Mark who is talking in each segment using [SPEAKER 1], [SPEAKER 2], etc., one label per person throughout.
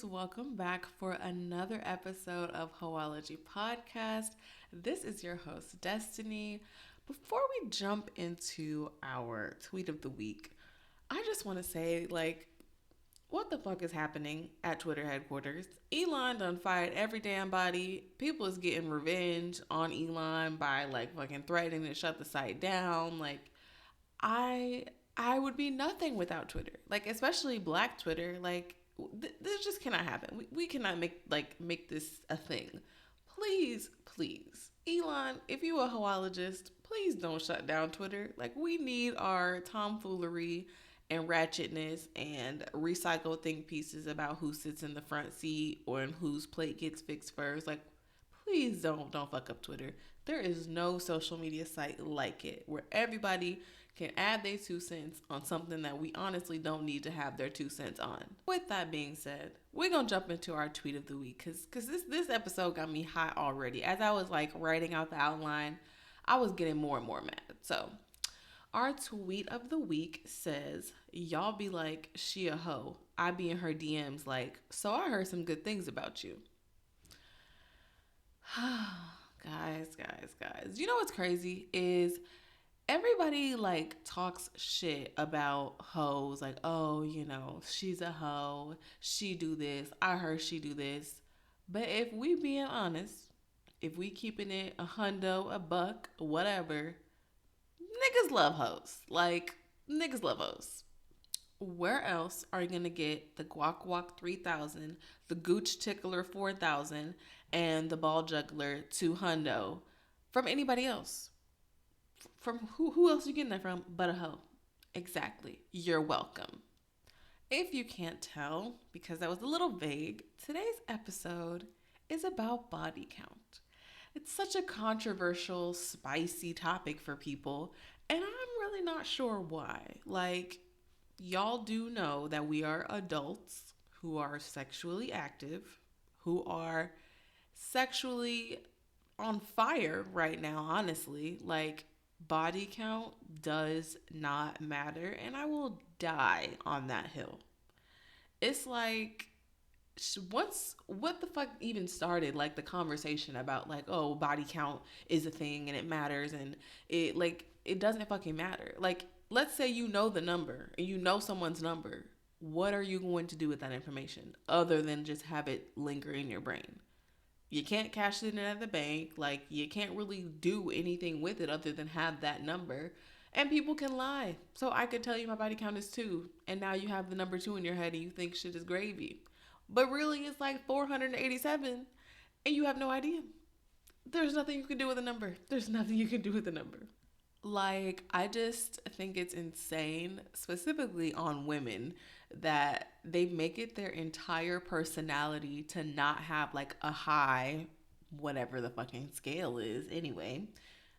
[SPEAKER 1] welcome back for another episode of Hoeology Podcast. This is your host, Destiny. Before we jump into our tweet of the week, I just want to say, what the fuck is happening at Twitter headquarters? Elon done fired every damn body. People is getting revenge on Elon by fucking threatening to shut the site down. I I would be nothing without Twitter. Especially Black Twitter. This just cannot happen. We cannot make this a thing. Please, Elon, if you a hoologist, please don't shut down Twitter. We need our tomfoolery and ratchetness and recycle think pieces about who sits in the front seat or in whose plate gets fixed first. Please don't fuck up Twitter. There is no social media site like it where everybody can add their 2 cents on something that we honestly don't need to have their 2 cents on. With that being said, we're gonna jump into our tweet of the week because this episode got me hot already. As I was writing out the outline, I was getting more and more mad. So our tweet of the week says, "Y'all be like, she a hoe. I be in her DMs so I heard some good things about you." Guys. You know what's crazy is everybody talks shit about hoes. Oh, she's a hoe. She do this. I heard she do this. But if we being honest, if we keeping it a hundo, a buck, whatever, niggas love hoes. Niggas love hoes. Where else are you gonna get the Guac Guac 3000, the Gooch Tickler 4000, and the Ball Juggler 200 from anybody else? From who else are you getting that from but a hoe? Exactly. You're welcome. If you can't tell, because that was a little vague, today's episode is about body count. It's such a controversial, spicy topic for people, and I'm really not sure why. Y'all do know that we are adults who are sexually active, who are sexually on fire right now, honestly. Body count does not matter, and I will die on that hill. It's what the fuck even started the conversation about oh, body count is a thing and it matters, and it doesn't fucking matter. Let's say you know the number and you know someone's number. What are you going to do with that information other than just have it linger in your brain? You can't cash it in at the bank. You can't really do anything with it other than have that number. And people can lie. So I could tell you my body count is 2, and now you have the number 2 in your head and you think shit is gravy. But really it's 487 and you have no idea. There's nothing you can do with a number. There's nothing you can do with a number. I just think it's insane, specifically on women, that they make it their entire personality to not have a high, whatever the fucking scale is anyway,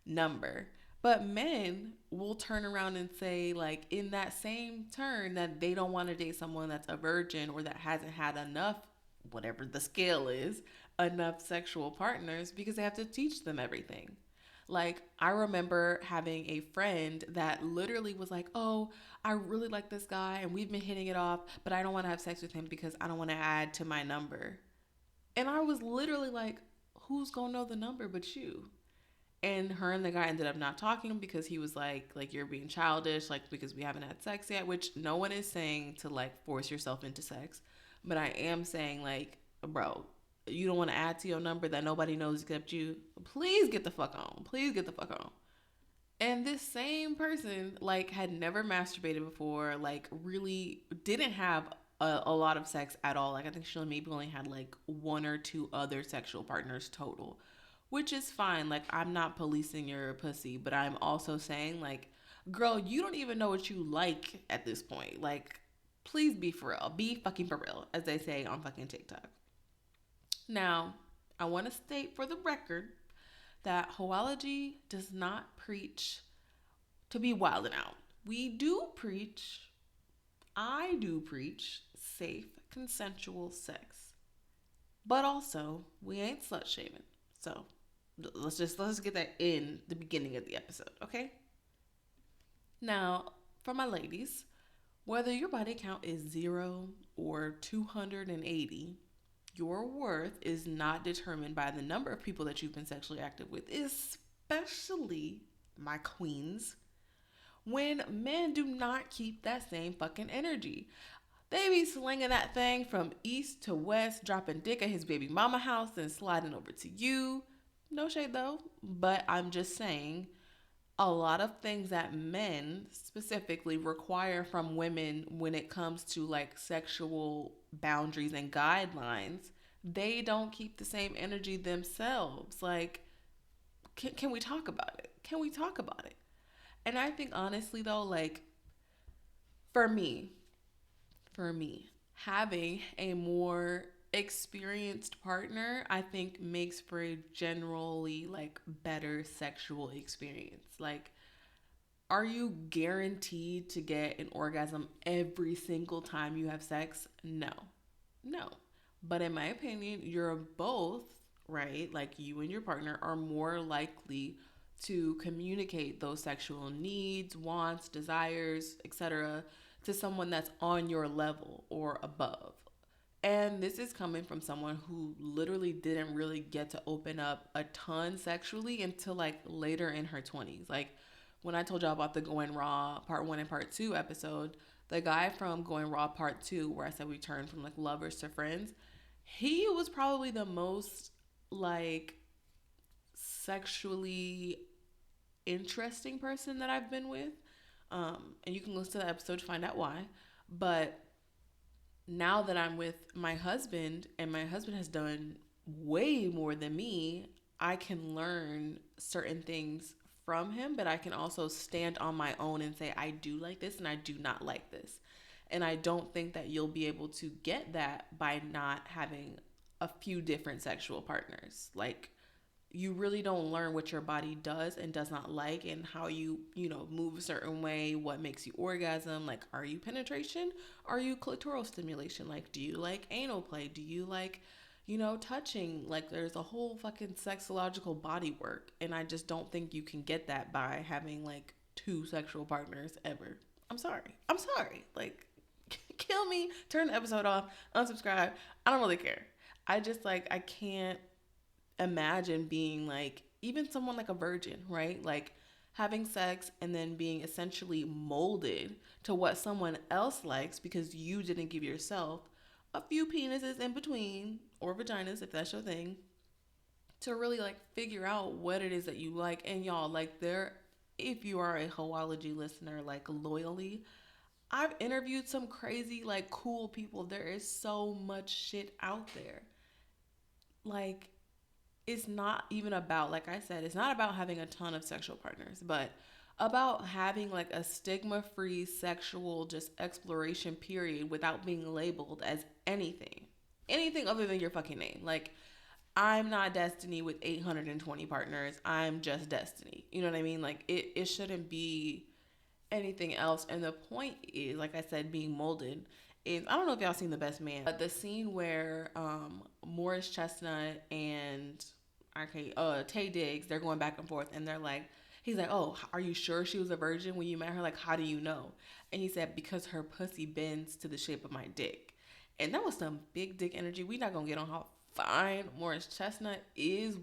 [SPEAKER 1] number. But men will turn around and say, in that same turn, that they don't want to date someone that's a virgin or that hasn't had enough, whatever the scale is, enough sexual partners because they have to teach them everything. I remember having a friend that literally was oh, I really like this guy and we've been hitting it off, but I don't want to have sex with him because I don't want to add to my number. And I was literally who's gonna know the number but you? And her and the guy ended up not talking because he was you're being childish, because we haven't had sex yet, which no one is saying to force yourself into sex. But I am saying bro, you don't want to add to your number that nobody knows except you. Please get the fuck on. Please get the fuck on. And this same person had never masturbated before, really didn't have a lot of sex at all. I think she maybe only had 1 or 2 other sexual partners total, which is fine. I'm not policing your pussy, but I'm also saying girl, you don't even know what you like at this point. Please be for real. Be fucking for real, as they say on fucking TikTok. Now, I want to state for the record that Hoeology does not preach to be wilding out. I do preach safe, consensual sex. But also, we ain't slut shaming. So, let's get that in the beginning of the episode, okay? Now, for my ladies, Whether your body count is 0 or 280, your worth is not determined by the number of people that you've been sexually active with, especially my queens, when men do not keep that same fucking energy. They be slinging that thing from east to west, dropping dick at his baby mama house and sliding over to you. No shade though, but I'm just saying a lot of things that men specifically require from women when it comes to like sexual boundaries and guidelines, they don't keep the same energy themselves. Like, can we talk about it? Can we talk about it? And I think honestly though, like for me, having a more experienced partner, I think makes for a generally like better sexual experience. Like, are you guaranteed to get an orgasm every single time you have sex? No. No. But in my opinion, you're both, right? Like you and your partner are more likely to communicate those sexual needs, wants, desires, etc. to someone that's on your level or above. And this is coming from someone who literally didn't really get to open up a ton sexually until like later in her 20s. Like when I told y'all about the Going Raw part 1 and part 2 episode, the guy from Going Raw part 2, where I said we turned from like lovers to friends, he was probably the most like sexually interesting person that I've been with. And you can listen to the episode to find out why. But now that I'm with my husband and my husband has done way more than me, I can learn certain things from him, but I can also stand on my own and say, I do like this and I do not like this. And I don't think that you'll be able to get that by not having a few different sexual partners. Like, you really don't learn what your body does and does not like and how you move a certain way, what makes you orgasm. Like, are you penetration? Are you clitoral stimulation? Like, do you like anal play? Do you like, touching? Like, there's a whole fucking sexological body work. And I just don't think you can get that by having like two sexual partners ever. I'm sorry. I'm sorry. Like, kill me, turn the episode off, unsubscribe. I don't really care. I just like, I can't imagine being like even someone like a virgin, right? Like having sex and then being essentially molded to what someone else likes because you didn't give yourself a few penises in between or vaginas if that's your thing to really like figure out what it is that you like. And y'all, like there, if you are a Hoeology listener like loyally, I've interviewed some crazy like cool people. There is so much shit out there. Like, it's not even about, like I said, it's not about having a ton of sexual partners, but about having like a stigma free sexual just exploration period without being labeled as anything other than your fucking name. Like, I'm not Destiny with 820 partners. I'm just Destiny. You know what I mean? Like, it shouldn't be anything else. And the point is, like I said, being molded is, I don't know if y'all seen The Best Man, but the scene where Morris Chestnut and Tay Diggs, they're going back and forth and they're like, he's like, oh, are you sure she was a virgin when you met her? Like, how do you know? And he said, because her pussy bends to the shape of my dick. And that was some big dick energy. We not gonna get on how fine Morris Chestnut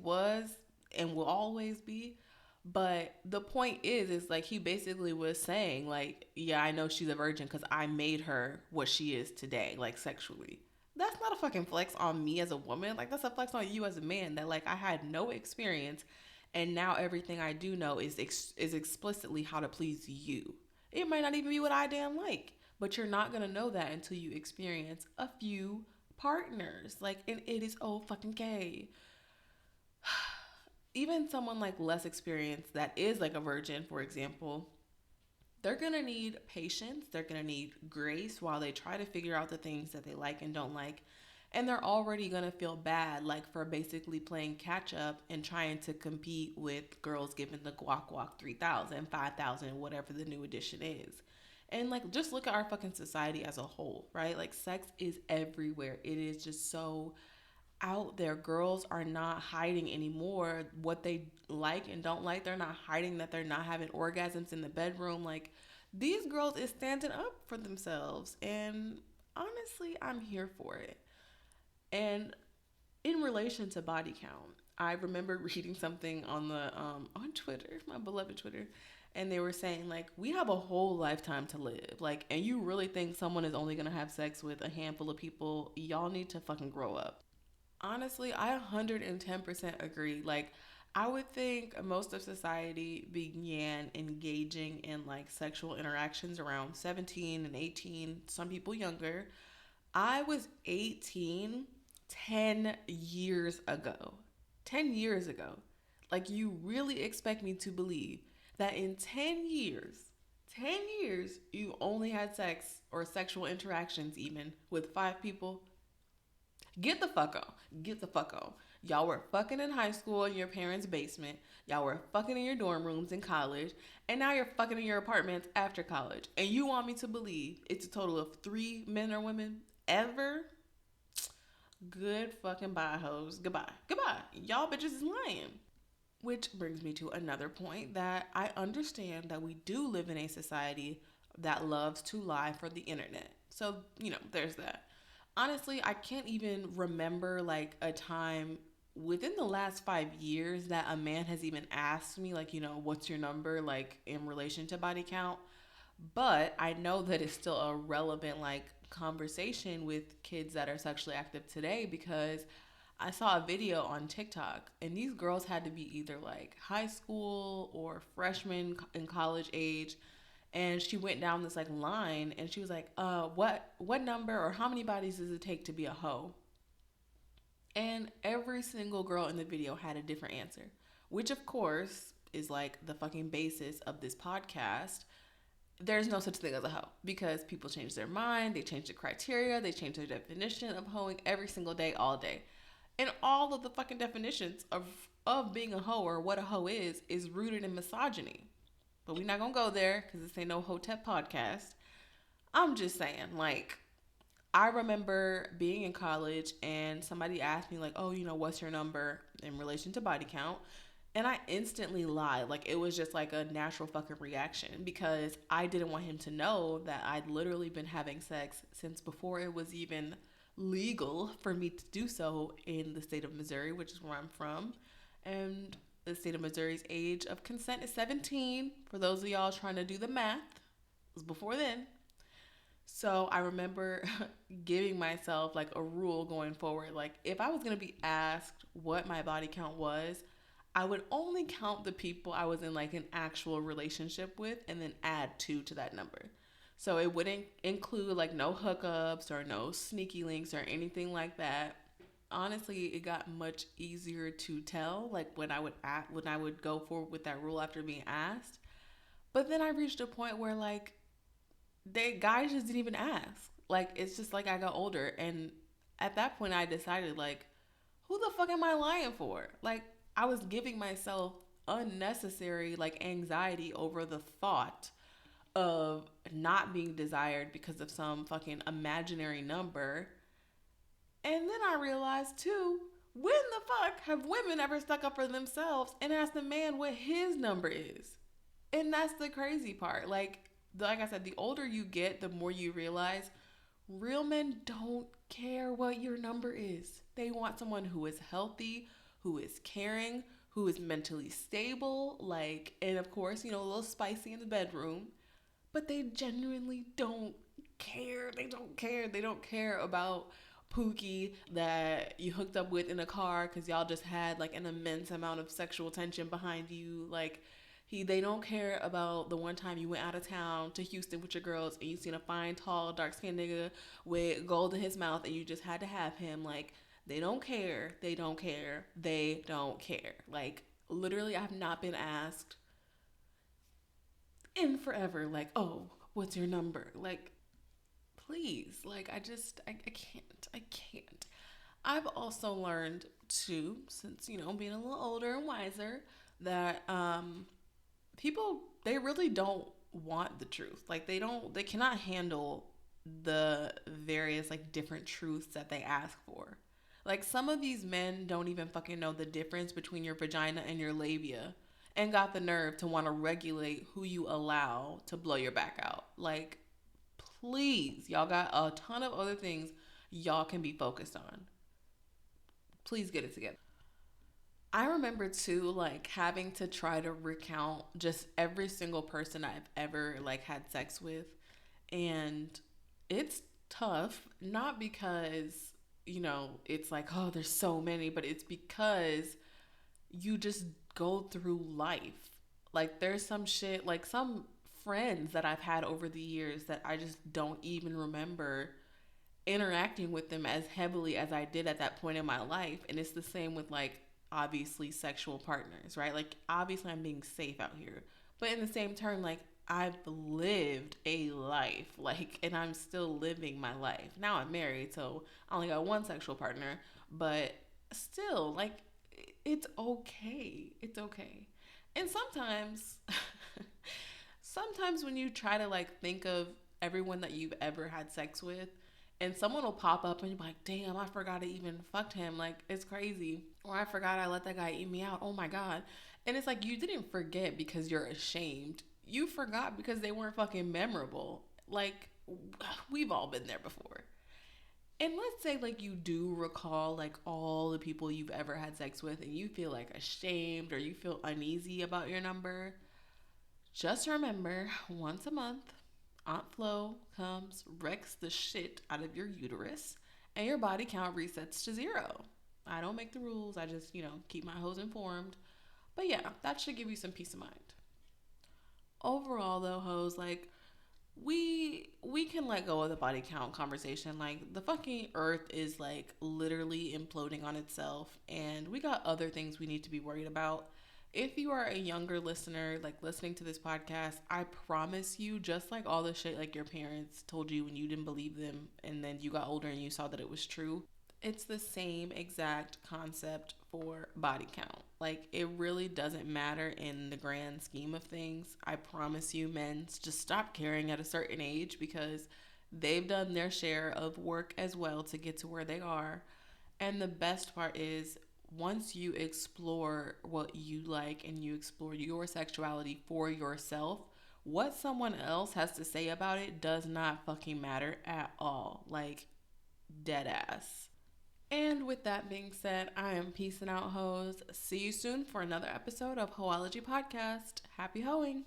[SPEAKER 1] was, and will always be. But the point is like he basically was saying like, yeah, I know she's a virgin because I made her what she is today, like sexually. That's not a fucking flex on me as a woman. Like, that's a flex on you as a man that like I had no experience, and now everything I do know is explicitly how to please you. It might not even be what I damn like, but you're not gonna know that until you experience a few partners. Like, and it is oh fucking gay. Even someone like less experienced that is like a virgin, for example, they're gonna need patience, they're gonna need grace while they try to figure out the things that they like and don't like. And they're already gonna feel bad, like for basically playing catch up and trying to compete with girls giving the guac guac 3,000, 5,000, whatever the new edition is. And like, just look at our fucking society as a whole, right? Like, sex is everywhere. It is just so out there. Girls are not hiding anymore what they like and don't like. They're not hiding that they're not having orgasms in the bedroom. Like, These girls is standing up for themselves, and honestly, I'm here for it. And in relation to body count, I remember reading something on the on Twitter, my beloved Twitter, and they were saying like we have a whole lifetime to live. Like, and you really think someone is only gonna have sex with a handful of people? Y'all need to fucking grow up. Honestly, I 110% agree. Like, I would think most of society began engaging in like sexual interactions around 17 and 18, some people younger. I was 18 10 years ago. 10 years ago. Like, you really expect me to believe that in 10 years, you only had sex or sexual interactions even with five people? Get the fuck on. Get the fuck on. Y'all were fucking in high school in your parents' basement. Y'all were fucking in your dorm rooms in college. And now you're fucking in your apartments after college. And you want me to believe it's a total of 3 men or women ever? Good fucking bye, hoes. Goodbye. Goodbye. Y'all bitches is lying. Which brings me to another point that I understand that we do live in a society that loves to lie for the internet. So, there's that. Honestly, I can't even remember like a time within the last 5 years that a man has even asked me, like, what's your number, like in relation to body count. But I know that it's still a relevant, like, conversation with kids that are sexually active today because I saw a video on TikTok and these girls had to be either like high school or freshmen in college age, and she went down this like line and she was like, what number or how many bodies does it take to be a hoe? And every single girl in the video had a different answer, which of course is like the fucking basis of this podcast. There's no such thing as a hoe because people change their mind, they change the criteria, they change their definition of hoeing every single day, all day. And all of the fucking definitions of being a hoe or what a hoe is rooted in misogyny. But we're not gonna go there because this ain't no Hotep podcast. I'm just saying, like, I remember being in college and somebody asked me, like, oh, what's your number in relation to body count? And I instantly lied. Like, it was just like a natural fucking reaction because I didn't want him to know that I'd literally been having sex since before it was even legal for me to do so in the state of Missouri, which is where I'm from. And the state of Missouri's age of consent is 17. For those of y'all trying to do the math, it was before then. So I remember giving myself like a rule going forward. Like, if I was going to be asked what my body count was, I would only count the people I was in like an actual relationship with and then add two to that number. So it wouldn't include like no hookups or no sneaky links or anything like that. Honestly, it got much easier to tell like when I would go forward with that rule after being asked. But then I reached a point where like they guys just didn't even ask. Like, it's just like I got older, and at that point I decided like, who the fuck am I lying for? Like, I was giving myself unnecessary like anxiety over the thought of not being desired because of some fucking imaginary number. And then I realized too, when the fuck have women ever stuck up for themselves and asked a man what his number is? And that's the crazy part. Like I said, the older you get, the more you realize real men don't care what your number is. They want someone who is healthy, who is caring, who is mentally stable, like, and of course, a little spicy in the bedroom. But they genuinely don't care. They don't care. They don't care about Pookie that you hooked up with in a car because y'all just had like an immense amount of sexual tension behind you. Like, they don't care about the one time you went out of town to Houston with your girls and you seen a fine, tall, dark skinned nigga with gold in his mouth and you just had to have him. Like, they don't care. They don't care. They don't care. Like, literally, I have not been asked in forever, like, oh, what's your number? Like, please. Like, I can't. I can't. I've also learned too, since, being a little older and wiser, that people, they really don't want the truth. Like, they cannot handle the various like different truths that they ask for. Like, some of these men don't even fucking know the difference between your vagina and your labia. and got the nerve to want to regulate who you allow to blow your back out. Like, please, y'all got a ton of other things y'all can be focused on. Please get it together. I remember too, like having to try to recount just every single person I've ever like had sex with, and it's tough. Not because it's like, oh, there's so many, but it's because you just go through life. Like there's some shit, like some friends that I've had over the years that I just don't even remember interacting with them as heavily as I did at that point in my life. And it's the same with like obviously sexual partners, right? Like obviously I'm being safe out here. But in the same turn, like I've lived a life, like, and I'm still living my life. Now I'm married, so I only got one sexual partner, but still, like, it's okay. It's okay. And sometimes, sometimes when you try to like think of everyone that you've ever had sex with, and someone will pop up and you're like, damn, I forgot I even fucked him. Like, it's crazy. Or I forgot I let that guy eat me out. Oh my God. And it's like, you didn't forget because you're ashamed. You forgot because they weren't fucking memorable. Like, we've all been there before. And let's say, like, you do recall, like, all the people you've ever had sex with and you feel, like, ashamed or you feel uneasy about your number. Just remember, once a month, Aunt Flo comes, wrecks the shit out of your uterus, and your body count resets to 0. I don't make the rules. I just, keep my hoes informed. But yeah, that should give you some peace of mind. Overall, though, hoes, like, we can let go of the body count conversation. Like, the fucking earth is like literally imploding on itself, and we got other things we need to be worried about. If you are a younger listener, like listening to this podcast, I promise you, just like all the shit like your parents told you when you didn't believe them and then you got older and you saw that it was true, it's the same exact concept for body count. Like, it really doesn't matter in the grand scheme of things. I promise you, men, just stop caring at a certain age because they've done their share of work as well to get to where they are. And the best part is, once you explore what you like and you explore your sexuality for yourself, what someone else has to say about it does not fucking matter at all. Like, dead ass. And with that being said, I am peacing out, hoes. See you soon for another episode of Hoeology Podcast. Happy hoeing.